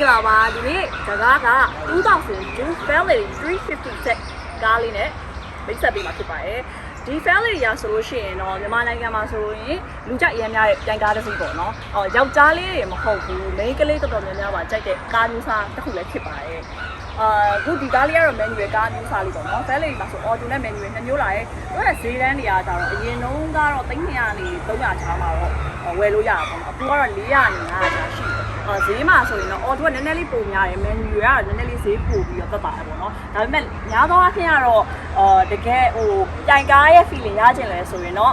လာပါဒီနေ့ဒါက2002 Fairlady 356ကားလေးနဲ့မိတ်ဆက်ပေးမှာဖြစ်ပါတယ်ဒီ Fairlady ရဆိုလို့ရှိရင်တော့မြန်မာနိုင်ငံမှာဆိုရင်လူကြိုက်အများများပြန်ကားတစ်စီးပေါ့နော်ယောက်ျားလေးတွေမဟုတ်ဘူးမိန်းကလေးတော်တော်များများပါကြိုက်တဲ့ကားမျိုးစားတစ်ခုလည်းဖြစ်ပါတယ်အခုဒီကားလေးကတော့ manual ကားမျိုးစားလေးပေါ့နော် Fairlady မှာဆို auto နဲ့ manual နှစ်မျိုးလာတယ်သူကဈေးတန်းတွေကကြတော့အရင်တုန်းကတော့300နေ300ချားမှာတော့ဝယ်လို့ရတာပေါ့နော်အခုကတော့400နေ900ချားရှိတယ်ဈေးမှာဆိုရင်တော့ auto ကနည်းနည်းလေးပုံများတယ် manual ကနည်းနည်းလေးဈေးပိုပြီးတော့သက်သာတယ်ပေါ့နော်ဒါပေမဲ့များသောအားဖြင့်ကတော့တကယ်တိုင်ကားရဲ့ feeling ရချင်လဲဆိုရင်တော့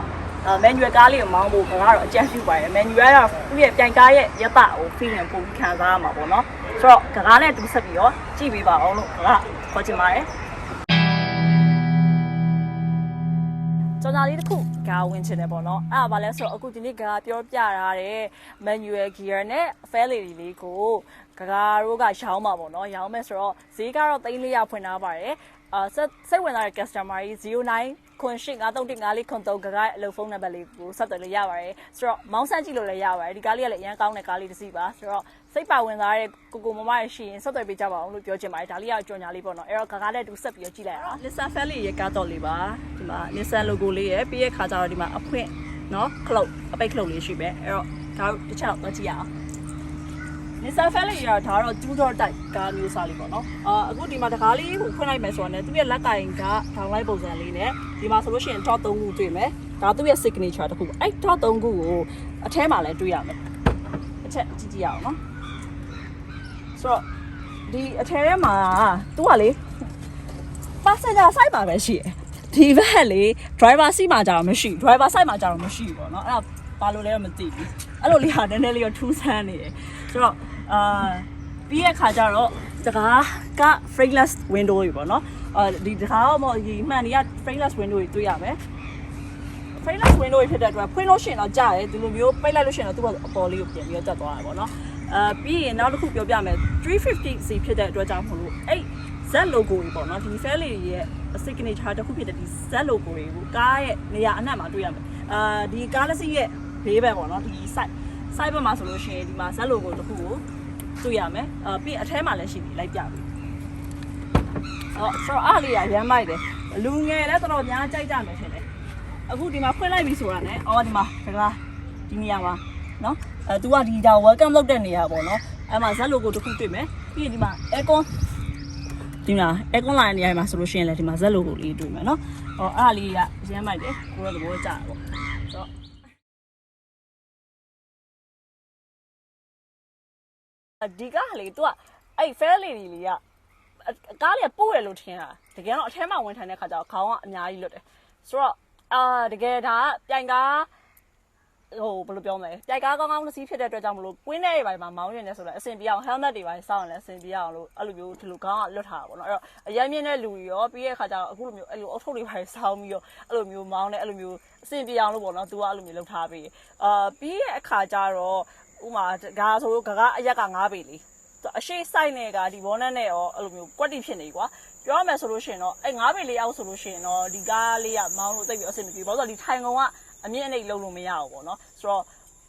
manual ကားလေးကိုမောင်းဖို့ကတော့အကြံပြုပါတယ် manual ကတော့သူ့ရဲ့တိုင်ကားရဲ့ရတကို feeling ပုံခံစားရမှာပေါ့နော်ဆိုတော့ကားနဲ့တူဆက်ပြီးတော့ကြည့်ပေးပါအောင်လို့ခေါ်ချင်ပါတယ်ကျွန်တော်လေးတစ်ခုကားဝင်ချင်တယ်ပေါ့နော်အဲ့ဒါဘာလဲဆိုတော့အခုဒီနေ့ကားပြောပြထားတဲ့ manual gear နဲ့ Fairlady လေးကိုကားတို့ကရောင်းမှာပေါ့နော်ရောင်းမယ်ဆိုတော့ဈေးကတော့300ဖွင့်ထားပါတယ်စိတ်ဝင်စားတဲ့ customer ကြီး09ခွန်8 931 53ကားရဲ့အလုပ်ဖုန်းနံပါတ်လေးကိုဆက်သွယ်လို့ရပါတယ်ဆိုတော့မောင်းဆန်းကြည့်လို့လည်းရပါတယ်ဒီကားလေးကလည်းအရင်ကောင်းတဲ့ကားလေးတစ်စီးပါဆိုတော့စိတ်ပါဝင်စားတဲ့ကိုမမရရှိရင်ဆက်သွယ်ပေးကြပါအောင်လို့ပြောချင်ပါတယ်ဒါလေးကကြော်ညာလေးပေါ့နော်အဲ့တော့ကားနဲ့တူဆက်ပြီးတော့ကြည့်လိုက်အောင် Nissan Fairlady ရဲ့ကားတော့လေးပါဒီမှာ Nissan logo လေးရဲ့ပြီးရဲ့ခါကျတော့ဒီမှာအဖွင့်နော်ခလုတ်အပိတ်ခလုတ်လေးရှိပဲအဲ့တော့ဒါတစ်ချက်တော့ကြည့်ရအောင်Nissan Fairlady ကဒါတော့2 door type ကားမျိုးစားလေးပေါ့နော်အခုဒီမှာတကားလေးကိုဖွင့်လိုက်မယ်ဆိုတော့ねသူ့ရဲ့လက်ကင်ကထောင်လိုက်ပုံစံလေးနဲ့ဒီမှာဆိုလို့ရှိရင် top 3ခုတွေ့မယ်ဒါသူ့ရဲ့ signature တစ်ခုပေါ့အဲ့ top 3ခုကိုအထဲမှာလည်းတွေ့ရမယ်အချက်ကြည့်ကြည့်ရအောင်နော်ဆိုတော့ဒီအထဲထဲမှာသူကလေ passenger side မှာပဲရှိတယ်ဒီဘက်လေ driver seat မှာကြာတော့မရှိ driver side မှာကြာတော့မရှိဘူးပေါ့နော်အဲ့ဒါဘာလို့လဲတော့မသိဘူးအဲ့လိုလေးဟာနည်းနည်းလေးတော့ထူးဆန်းနေတယ်ဆိုတော့ပြီးရဲ့ခါကျတော့တကားက frameless window တွေပေါ့နော်ဒီတကားတော့ဒီမှန်တွေက frameless window တွေတွေ့ရမယ် frameless window တွေဖြစ်တဲ့အတွက်ဖွင့်လို့ရှိရင်တော့ကြားတယ်ဒီလိုမျိုးပိတ်လိုက်လို့ရှိရင်တော့သူကအပေါ်လေးကိုပြင်ပြီးတော့တက်သွားတယ်ပေါ့နော်ပြီးရင်နောက်တစ်ခုပြောပြမယ်350 စီဖြစ်တဲ့အတွက်ကြောင့်မလို့အဲ့ Z logo တွေပေါ့နော်ဒီ Fairlady ရဲ့ signature တစ်ခုဖြစ်တဲ့ဒီ Z logo တွေကိုကားရဲ့နေရာအနှံ့မှာတွေ့ရမယ်ဒီကားလက်စီးရဲ့ဘေးဘက်ပေါ့နော်ဒီ side ဘက်မှာဆိုလို့ရှိရင်ဒီမှာ Z logo တစ်ခုကိုတွေ့ရမယ်ပြီးအထဲမှာလည်းရှိပြီလိုက်ပြပြီဆိုတော့အားလေးရမ်းမိုက်တယ်လူငယ်လည်းတော်တော်များကြိုက်ကြမယ်ထင်တယ်အခုဒီမှာဖွင့်လိုက်ပြီဆိုတာနဲ့ဒီမှာဒီနေရာမှာနော်သူကဒီဒါ welcome လုပ်တဲ့နေရာပေါ့နော်အဲ့မှာ Z logo တစ်ခုတွေ့မယ်ပြီးရင်ဒီမှာ aircon ဒီမှာ aircon လာတဲ့နေရာမှာဆိုလို့ရှိရင်လည်းဒီမှာ Z logo လေးတွေ့မယ်နော်အဲ့ဒါလေးကရမ်းမိုက်တယ်ကိုရောသဘောကျတယ်ပေါ့ဆိုတော့ဒီကားလေသူကအဲ့ Fairlady လေးကကားလေးပို့ရလို့ထင်တာတကယ်တော့အထဲမှာဝင်ထိုင်တဲ့ခါကျတော့ခေါင်းကအများကြီးလွတ်တယ်ဆိုတော့တကယ်ဒါကပြိုင်ကားဘယ်လိုပြောမလဲပြိုင်ကားကောင်းတစ်စီးဖြစ်တဲ့အတွက်ကြောင့်မလို့ကွင်းထဲတွေပိုင်းမှာမောင်းရင်လည်းဆိုတော့အဆင်ပြေအောင် helmet တွေပိုင်းစောင့်ရင်လည်းအဆင်ပြေအောင်လို့အဲ့လိုမျိုးဒီလိုခေါင်းကလွတ်ထားတာပေါ့နော်အဲ့တော့အရင်မြင့်တဲ့လူတွေရောပြီးတဲ့ခါကျတော့အခုလိုမျိုးအဲ့လိုအောက်ထုတ်တွေပိုင်းစောင့်ပြီးတော့အဲ့လိုမျိုးမောင်းတဲ့အဲ့လိုမျိုးအဆင်ပြေအောင်လို့ပေါ့နော်သူကအဲ့လိုမျိုးလုပ်ထားပြီးပြီးတဲ့အခါကျတော့ဥမာဒါဆိုလို့ကားအရက်က9ပေလေးအရှိဆိုင်နဲ့ကဒီဘောနက်နဲ့ရောအဲ့လိုမျိုးကွက်တီဖြစ်နေကွာပြောရမယ်ဆိုလို့ရှိရင်တော့အဲ့9ပေလေးအောက်ဆိုလို့ရှိရင်တော့ဒီကားလေးကမောင်းလို့တိတ်ပြီးအဆင်မပြေဘူးဘာလို့လဲဆိုတော့ဒီထိုင်ကုန်ကအမြင့်အနိမ့်လုံးလို့မရဘူးပေါ့နော်ဆိုတော့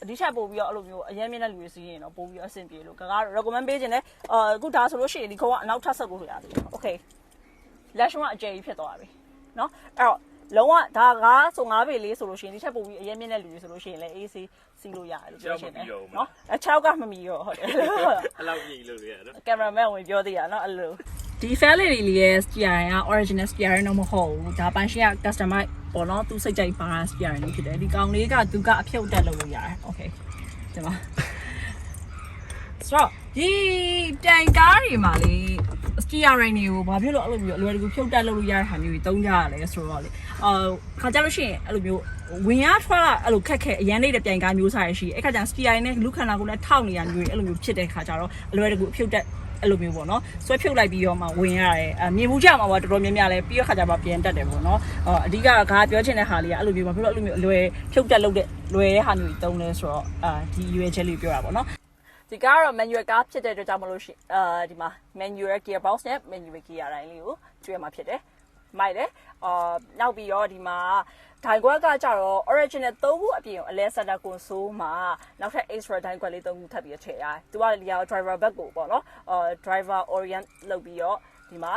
ဒီချက်ပို့ပြီးတော့အဲ့လိုမျိုးအရင်မြင့်တဲ့လူတွေစီးရင်တော့ပို့ပြီးတော့အဆင်ပြေလို့ကား recommend ပေးခြင်းနဲ့အခုဒါဆိုလို့ရှိရင်ဒီခုံကအနောက်ထပ်ဆက်လို့ရသေးတယ် okay လက်ရှုံးကအကျယ်ကြီးဖြစ်သွားပြီနော်အဲ့တော့လုံးဝဒါကားဆို9ပေလေးဆိုလို့ရှိရင်ဒီချက်ပို့ပြီးအရင်မြင့်တဲ့လူတွေဆိုလို့ရှိရင်လည်း AC စီးလို့ရတယ်လို့ပြောချင်တယ်နော်အချောက်ကမမီရောဟုတ်တယ်အဲ့လောက်ကြီးလို့ရနော်ကင်မရာမန်ဝင်ပြောသေးရနော်အဲ့လိုဒီ Fairlady လေးရဲ့ steering က original steering တော့မဟုတ်ဘူးဒါပိုင်ရှင်က customize ပေါ့နော်သူစိတ်ကြိုက်ပါ steering လေးဖြစ်တယ်ဒီကောင်လေးကသူကအဖြုတ်တက်လုပ်လို့ရတယ် okay ဒီမှာဆိုတော့ဒီတိုင်ကားတွေမှာလေ steering တွေကိုဘာဖြစ်လို့အဲ့လိုမျိုးအလွယ်တကူဖြုတ်တက်လုပ်လို့ရတဲ့ဟာမျိုးတွေတုံးကြရတယ်ဆိုတော့လေခါကြလို့ရှိရင်အဲ့လိုမျိုးဝင်ရထွက်လာအဲ့လိုခက်ခဲအရန်နေတဲ့တိုင်ကားမျိုးစားရရှိအဲ့ခါကျ steering နဲ့လူခန္ဓာကိုယ်နဲ့ထောက်နေရမျိုးတွေအဲ့လိုမျိုးဖြစ်တဲ့ခါကျတော့အလွယ်တကူအဖြုတ်တက်အဲ့လိုမျိုးပေါ့နော်ဆွဲဖြုတ်လိုက်ပြီးတော့မှဝင်ရတယ်မြင်မှုကြမှာပေါ့တော်တော်များများလဲပြီးတော့ခါကျမှပြန်တက်တယ်ပေါ့နော်အဓိကကားပြောချင်တဲ့ဟာလေးကအဲ့လိုမျိုးဘာဖြစ်လို့အဲ့လိုမျိုးအလွယ်ဖြုတ်တက်လုပ်တဲ့လွယ်တဲ့ဟာမျိုးတွေတုံးလဲဆိုတော့ဒီရွေးချက်လေးပြောတာပေါ့နော်ဒီကားကတော့ manual ကားဖြစ်တဲ့အတွက်ကြောင့်မလို့ရှိဒီမှာ manual gearbox နဲ့ manual gear တိုင်းလေးကိုကျွေးမှာဖြစ်တယ် မိုက်တယ်နောက်ပြီးတော့ဒီမှာဒိုင်ခွက်ကကြတော့ original 3ခုအပြင်ကိုအလဲ center console မှာနောက်ထပ် extra ဒိုင်ခွက်လေး3ခုထပ်ပြီးထည့်ရတယ်သူကဒီ driver back ကိုပေါ့နော် driver orient လုပ်ပြီးတော့ဒီမှာ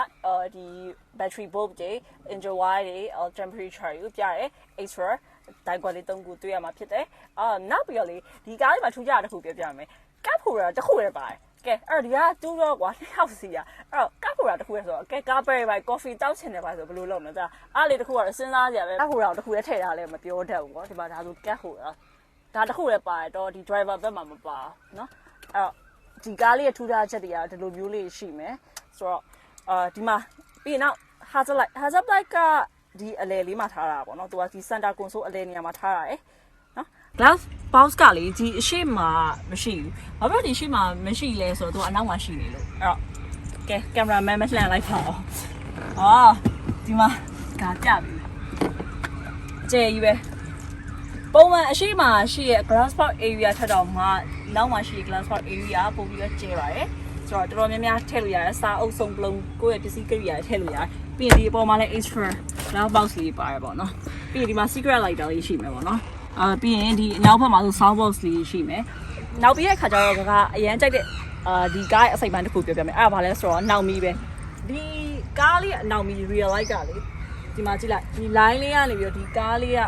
ဒီ battery bulb တွေ engine wire တွေ temperature ကိုပြရဲ extra ဒိုင်ခွက်လေး3ခုတွေ့ရမှာဖြစ်တယ်နောက်ပြီးတော့လေဒီကားလေးမှာထူးခြားတာတစ်ခုပြောပြမယ်ကပ်ဖို့တာတစ်ခုလည်းပါတယ်ကဲအဲ့ဒီကတူးတော့ကွာ2ယောက်စီရအဲ့တော့ကပ်ဖို့တာတစ်ခုလည်းဆိုတော့ကဲကားပဲပဲ coffee တောက်ချင်တယ်ပါဆိုဘယ်လိုလုပ်မလဲကြာအားလေးတစ်ခုကတော့စဉ်းစားကြရပဲကပ်ဖို့တာတစ်ခုလည်းထည့်ထားလဲမပြောတတ်ဘူးကွာဒီမှာဒါဆိုကပ်ဖို့တာဒါတစ်ခုလည်းပါတယ်တော့ဒီ driver ဘက်မှာမပါနော်အဲ့တော့ဒီကားလေးရဲ့ထူးခြားချက်တွေကဒီလိုမျိုးလေးရှိမယ်ဆိုတော့ဒီမှာပြီးနောက် hazard light ကဒီအလဲလေးမှာထားတာပေါ့နော်သူကဒီ center console အလဲနေရာမှာထားရတယ်နော် glass box ကလေဒီအရှိမမရှိဘူးဘာဖြစ်လို့ဒီအရှိမမရှိလဲဆိုတော့သူကအနောက်မှာရှိနေလို့အဲ့တော့ကဲကင်မရာမန်မလှန်လိုက်ပါအောင်ဒီမှာဒါပြပြီအကျယ်ကြီးပဲပုံမှန်အရှိမရှိရဲ့ glass box area ထက်တော့မှနောက်မှာရှိရဲ့ glass box area ပို့ပြီးတော့ကျယ်ပါတယ်ဆိုတော့တော်တော်များများထည့်လို့ရတယ်စာအုပ်စုံပလုံးကိုယ့်ရဲ့ပစ္စည်းကိရိယာထည့်လို့ရတယ်ပြီးရင်ဒီအပေါ်မှာလည်း extra glass box လေးပါတယ်ပေါ့နော်ပြီးရင်ဒီမှာ secret lighter လေးရှိမယ်ပေါ့နော်ပြီးရင်ဒီအနောက်ဘက်မှာဆို sound box လေးရှိမယ်နောက်ပြီးတဲ့ခါကျတော့ကအရန်ကြိုက်တဲ့ဒီကားရဲ့အစိပ်ပိုင်းတစ်ခုပြောပြမယ်အဲ့ဒါဘာလဲဆိုတော့နောက်မီးပဲဒီကားလေးရဲ့နောက်မီး real light ကလေဒီမှာကြည့်လိုက်ဒီ line လေးကနေပြီးတော့ဒီကားလေးက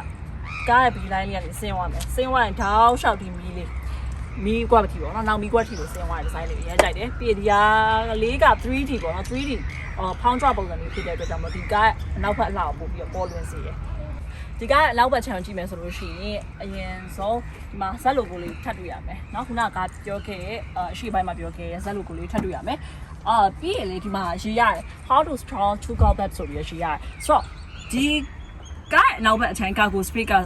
ကားရဲ့ B line လေးကနေဆင်းသွားမယ်ဆင်းသွားရင်ထောက်လျှောက်ဒီမီးလေးမီးကွက်တီပေါ့နော်နောက်မီးကွက်တီကိုဆင်းသွားတဲ့ design လေးအရင်ကြိုက်တယ်ပြီးဒီဟာလေးက 3D ပေါ့နော် 3D ဖောင်းကြပုံစံလေးဖြစ်တဲ့အတွက်ကြောင့်မို့ဒီကားအနောက်ဘက်အလှကိုပို့ပြီးတော့ပေါ်လွင်စေတယ်ဒီကားအနောက်ဘက်ခြံကြည့်မယ်ဆိုလို့ရှိရင်အရင်ဆုံးဒီမှာဇက်လိုကိုလေးထပ်တွေ့ရမယ်เนาะခုနကပြောခဲ့အရှိပိုင်းမှာပြောခဲ့ဇက်လိုကိုလေးထပ်တွေ့ရမယ်ပြီးရင်လေဒီမှာရေးရတယ် how to strong to go back ဆိုပြီးရေးရတယ်ဆိုတော့ဒီကားအနောက်ဘက်အချမ်းကာကို speaker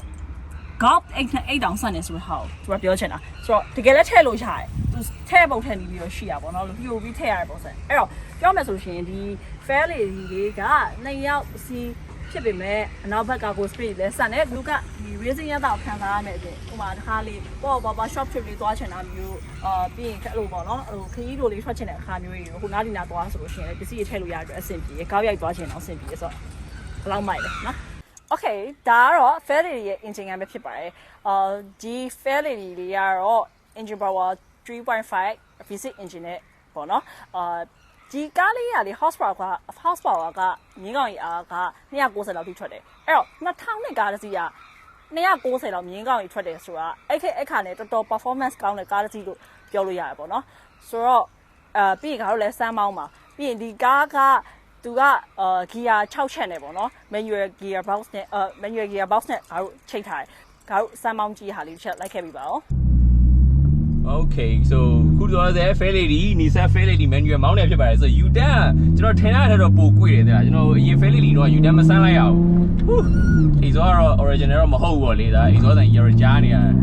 golf 8တောင်ဆန်နေဆိုတော့သူကပြောချင်တာဆိုတော့တကယ်လည်းထည့်လို့ရတယ်သူထည့်ပုံထည့်နေပြီးတော့ရှိရပါတော့လို့ပြိုပြီးထည့်ရတဲ့ပုံစံအဲ့တော့ပြောမယ်ဆိုရှင်ဒီ Fairlady လေးက2ယောက်စီဖြစ်ပေမဲ့အနောက်ဘက်ကကို speed လဲဆန်တယ်လူကဒီ racing ရတော့ခံစားရမယ်ဆိုဥပမာတစ်ခါလေးပေါ့ shop trip လေးသွားချင်တာမျိုးပြီးရင်အဲ့လိုပေါ့နော်ဟိုခရီးလိုလေးထွက်ချင်တဲ့အခါမျိုးကြီးဟိုနားဒီနာသွားဆိုလို့ရှိရင်ပစ္စည်းတွေထည့်လို့ရတဲ့အဆင်ပြေကားရိုက်သွားချင်အောင်အဆင်ပြေဆိုတော့ဘယ်လောက်မိုက်လဲနော်Okay ဒါကတော့ Fairlady ရဲ့ engine ကပဲဖြစ်ပါတယ်ဒီ Fairlady လေးကတော့ engine power 3.5 V6 engine နဲ့ပေါ့နော်ဒီကားလေးကလေ horsepower ကမြင်းကောင်ကြီးအားက290လောက်ထိထွက်တယ်အဲ့တော့2000နဲ့ကားတစ်စီးက290လောက်မြင်းကောင်ကြီးထွက်တယ်ဆိုတာအဲ့ခါနဲ့တော်တော် performance ကောင်းတဲ့ကားတစ်စီးလို့ပြောလို့ရတယ်ပေါ့နော်ဆိုတော့ပြီးရင်ကတော့လဲစမ်းမောင်းပါပြီးရင်ဒီကားကသူကgear 6ချက်နဲ့ပေါ့နော် manual gear box နဲ့manual gear box နဲ့ငါတို့ချိန်ထားတယ်ငါတို့စမ်းမောင်းကြည့်ဟာလေးတစ်ချက်လိုက်ခဲ့ပြီပါဦး Okay so ခုတော့တဲ့ Fairlady Nissan Fairlady manual မောင်းနေဖြစ်ပါတယ်ဆို U-turn ကျွန်တော်ထင်တာတော့ပိုကွေ့တယ်တဲ့ကျွန်တော်အရင် Fairlady တော့ U-turn မဆန်းလိုက်ရဘူးအေးဆိုတော့ original တော့မဟုတ်ဘူးလေဒါအေးဆိုတော့ရကြားနေရတယ်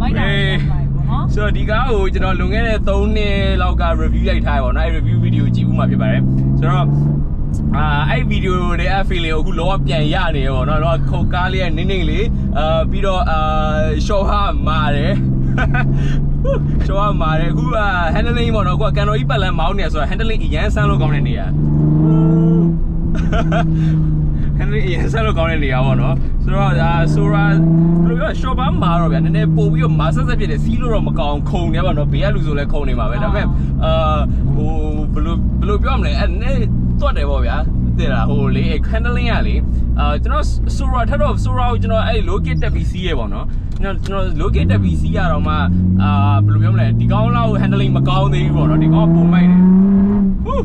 မိုက်တာနော်ဆိုတော့ဒီကားကိုကျွန်တော်လွန်ခဲ့တဲ့3နှစ်လောက်က review လိုက်ထားပါတော့နော်အဲ့ review video ကြည့်ဦးမှာဖြစ်ပါတယ်ဆိုတော့အဲ့ဗီဒီယိုတွေအဖေလေးကိုအခုလောကပြန်ရနေရောเนาะတော့ခုတ်ကားလေးရဲ့နင်းနင်းလေးပြီးတော့ရှော့ဟာမာတယ်ရှော့ဟာမာတယ်အခုhandling ပေါ့နော်အခုကန်တော်ကြီးပတ်လန်းမောင်းနေဆိုတော့ handling အရန်ဆန်းလို့ကောင်းတဲ့နေရာ handling အရန်ဆန်းလို့ကောင်းတဲ့နေရာပေါ့နော်ဆိုတော့ဆိုတာဘယ်လိုပြောရှော့ဘာမာတော့ဗျာနည်းနည်းပို့ပြီးတော့မာဆက်ဆက်ဖြစ်တယ်စီးလို့တော့မကောင်းခုံနေပါတော့ဘေးကလူဆိုလဲခုံနေမှာပဲဒါပေမဲ့ဟိုဘယ်လိုပြောမလဲအဲ့နည်းတွတ်တယ်ပေါ့ဗျာတဲ့လားဟိုလေ handling ကလေကျွန်တော် Sora ထတော့ Sora ကိုကျွန်တော်အဲ့ locate တက်ပြီးစီးရပေါ့နော်ကျွန်တော် locate တက်ပြီးစီးရတော့မှဘယ်လိုပြောမလဲဒီကောင်းလောက် handling မကောင်းသေးဘူးပေါ့နော်ဒီကောင်းပုံမိုက်တယ်ဟူး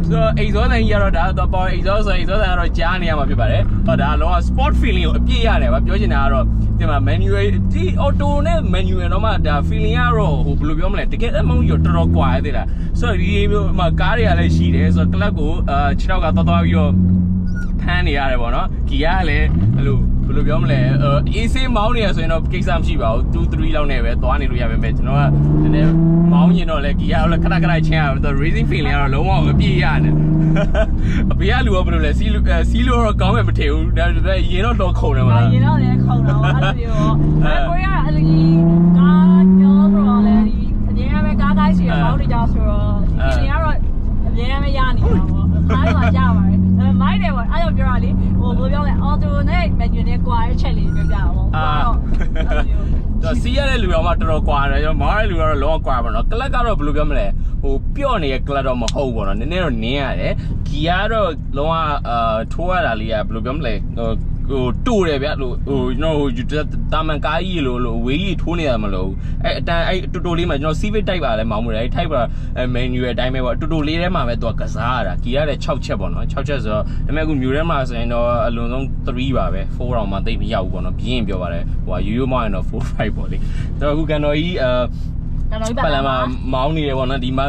ဆိုအိမ်စောတိုင်းကြီးကတော့ဒါတော့ပေါ်အိမ်စောဆိုအိမ်စောတိုင်းကတော့ကြားနေရမှာဖြစ်ပါတယ်ဟောဒါလောက sport feeling ကိုအပြည့်ရတယ်ဗျပြောချင်တာကတော့ဒီမှာ manual ဒီ auto နဲ့ manual တော့မှဒါ feeling ကတော့ဟိုဘယ်လိုပြောမလဲတကယ်အမောင်းကြီးတော်တော်ကွာသေးတာဆိုတော့ဒီမျိုးမှာကားတွေကလည်းရှိတယ်ဆိုတော့ club ကိုခြေထောက်ကသွားပြီးတော့ဖမ်းနေရတယ်ပေါ့နော်ဂီယာကလည်းအဲ့လိုဘယ်လိုပြောမလဲအေးဆေးမောင်းနေရဆိုရင်တော့ကိစ္စမရှိပါဘူး2 3လောက်နဲ့ပဲသွားနေလို့ရပါမယ်ကျွန်တော်ကနည်းနည်းမောင်းရင်တော့လေဂီယာကလည်းခဏခဏချင်းရတော့ racing feeling ကတော့လုံးဝအပြည့်ရတယ်အပြည့်ကလူကဘယ်လိုလဲစီးလို့တော့ကောင်းမှမထင်ဘူးဒါပေမဲ့ရင်တော့ခုံတယ်မလားရင်တော့လည်းခုံတော့အဲ့လိုမျိုးကိုရအဲ့လိုကြီးကားပြောတော့လေဒီအရင်ကပဲကားရှိရမောင်းနေကြဆိုတော့ဒီ feeling ကတော့အရင်ကပဲရနေတာပေါ့ မိုင်းပါကြပါတယ်မိုင်းတယ်ပေါ့အဲ့တော့ပြောရလေဟိုဘယ်လိုပြောလဲအော်တိုနဲ့မန်ယူနဲ့ကွာတဲ့ချက်လေးပြောပြအောင်ပေါ့တော့စီးရတဲ့လူတော်မှတော်တော်ကွာတယ်မောင်းတဲ့လူကတော့လောကွာပါတော့ကလပ်ကတော့ဘယ်လိုပြောမလဲဟိုပြော့နေတဲ့ကလပ်တော့မဟုတ်ဘူးနော်နည်းနည်းတော့နင်းရတယ်ဂီကတော့လုံးဝထိုးရတာလေးကဘယ်လိုပြောမလဲဟိုတူတယ်ဗျလို့ဟိုကျွန်တော်ဟိုတာမန်ကားကြီးလို့ဝေးကြီးထိုးနေရမှာလို့အဲ့အတန်အဲ့တူတူလေးမှာကျွန်တော် Civic တိုက်ပါလဲမောင်းမှုတယ်အဲ့ type ပါ menu ရဲ့အတိုင်းပဲပေါ့တူတူလေးထဲမှာပဲသူကစားရတာဂီရတဲ့6ချက်ပေါ့နော်6ချက်ဆိုတော့ဒါပေမဲ့အခုမြို့ထဲမှာဆိုရင်တော့အလွန်ဆုံး3ပါပဲ4တောင်မှသိပ်မရောက်ဘူးပေါ့နော်ပြင်းပြောပါတယ်ဟိုရိုးရိုးမောင်းရင်တော့4 5ပေါ့လေတော့အခုကန်တော်ကြီးပတ်လမ်းမှာမောင်းနေတယ်ပေါ့နော်ဒီပ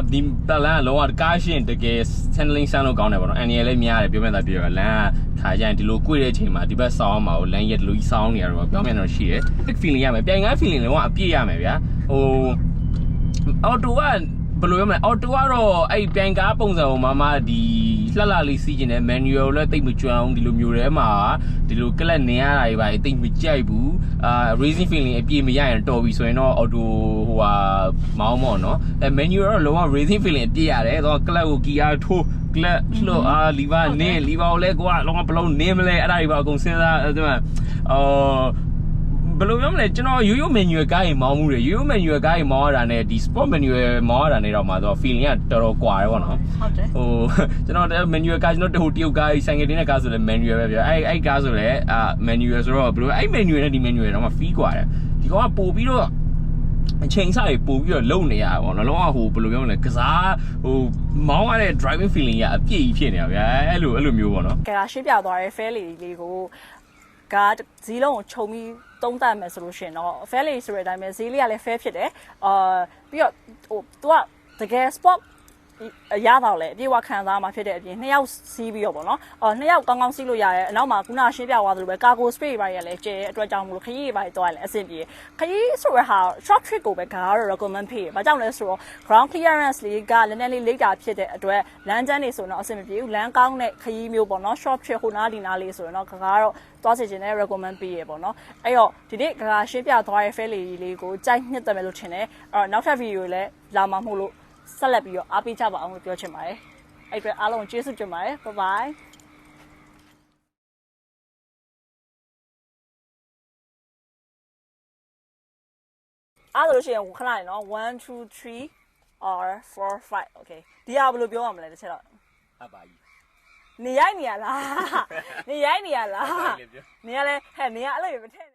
တ်လမ်းကလုံးဝကားရှင်းတကယ် handling ဆန်းလို့ကောင်းတယ်ပေါ့နော်အန်ရီလည်းများတယ်ပြောမဲ့သားပြောလမ်းကခါကျရင်ဒီလိုကိုွေတဲ့အချိန်မှာဒီဘက်ဆောင်းမှာကိုလမ်းရက်ဒီလိုကြီးဆောင်းနေရတော့ပြောမဲ့တော့ရှိတယ် big feeling ရမယ်ပြိုင်ကား feeling လုံးဝအပြည့်ရမယ်ဗျာဟိုအော်တိုကဘယ်လိုပြောမလဲအော်တိုကတော့အဲ့ပြိုင်ကားပုံစံကိုမဒီလှလှလေးစီးကျင်တယ် manual လည်းတိတ်မကျွမ်းဘူးဒီလိုမျိုးထဲမှာဒီလိုကလပ်နင်းရတာတွေပါတိတ်မကြိုက်ဘူးracing feeling အပြည့်မရရင်တော်ပြီဆိုရင်တော့ auto ဟိုဟာမောင်းမော်နော်manual တော့လုံးဝ racing feeling အပြည့်ရတယ်တော့ကလပ်ကို gear ထိုးကလပ်လှော့လီဗာနင်းလီဗာကိုလည်းကွာလုံးဝဘလုံးနင်းမလဲအဲ့ဒါတွေပါအကုန်စဉ်းစားဒီမှာဘယ်လိုပြောမလဲကျွန်တော်ရိုးရိုး manual ကားရင်မောင်းမှုတွေရိုးရိုး manual ကားရင်မောင်းရတာနဲ့ဒီ sport manual မောင်းရတာနဲ့တော့မှတော့ feeling ကတော်တော်ကွာတယ်ပေါ့နော်ဟုတ်တယ်ဟိုကျွန်တော် manual ကားကျွန်တော်ဟိုတရုတ်ကားဆိုင်ကယ်တင်းတဲ့ကားဆိုလဲ manual ပဲပြောအဲ့ကားဆိုလဲmanual ဆိုတော့ဘယ်လိုအဲ့ manual နဲ့ဒီ manual တော့မှ feel ကွာတယ်ဒီကောင်ကပို့ပြီးတော့အချိန်စားတွေပို့ပြီးတော့လုံနေရတာပေါ့နော်လုံးဝဟိုဘယ်လိုပြောမလဲကစားဟိုမောင်းရတဲ့ driving feeling ကအပြည့်ကြီးဖြစ်နေတာဗျာအဲ့လိုမျိုးပေါ့နော်ကဲရှင်းပြသွားတဲ့ Fairlady လေးကိုကဈေးလုံးကိုခြုံပြီးသုံးသပ်မယ်ဆိုလို့ရှိရင်တော့ Fairlady ဆိုတဲ့အတိုင်းပဲဈေးလေးကလည်း fair ဖြစ်တယ်ပြီးတော့ဟို तू ကတကယ် sport ရတော့လေအပြေဝခံစားမှာဖြစ်တဲ့အပြင်2ယောက်စီးပြီးတော့ပေါ့နော်2ယောက်ကောင်းကောင်းစီးလို့ရတယ်အနောက်မှာခုနရှင်းပြသွားသလိုပဲ cargo space တွေပါရလဲကျဲအတွက်ကြောင့်မလို့ခရီးတွေပါတော့လဲအဆင်ပြေခရီးဆိုရဟာ short trip ကိုပဲကားတော့ recommend ဖြစ်ရဘာကြောင့်လဲဆိုတော့ ground clearance လေးကလည်းနည်းနည်းလေးလိမ့်တာဖြစ်တဲ့အတွက်လမ်းကျန်းနေဆိုတော့အဆင်မပြေဘူးလမ်းကောင်းတဲ့ခရီးမျိုးပေါ့နော် short trip ဟိုနားဒီနားလေးဆိုရင်တော့ကားတော့သွားစီခြင်းနဲ့ recommend ပေးရပေါ့နော်အဲ့တော့ဒီနေ့ကားရှင်းပြသွားတဲ့ Fairlady လေးကိုကြိုက်နှစ်သက်မယ်လို့ထင်တယ်နောက်ထပ် video လည်းလာမှာမဟုတ်လို့ဆက်လက်ပြီးတော့အားပေးကြပါအောင်လို့ပြောချင်ပါတယ်။အဲ့အတွက်အားလုံးကျေးဇူးတင်ပါတယ်။ Bye bye ။အားလို့ရှိရင်ခဏလေးနော်1 2 3 or 4 5 okay ဒီအားဘယ်လိုပြောရမလဲတစ်ချက်တော့အပါကြီးနေရိုက်နေရလားနေရိုက်နေရလားနေရလဲဟဲ့နေရအဲ့လိုမထည့်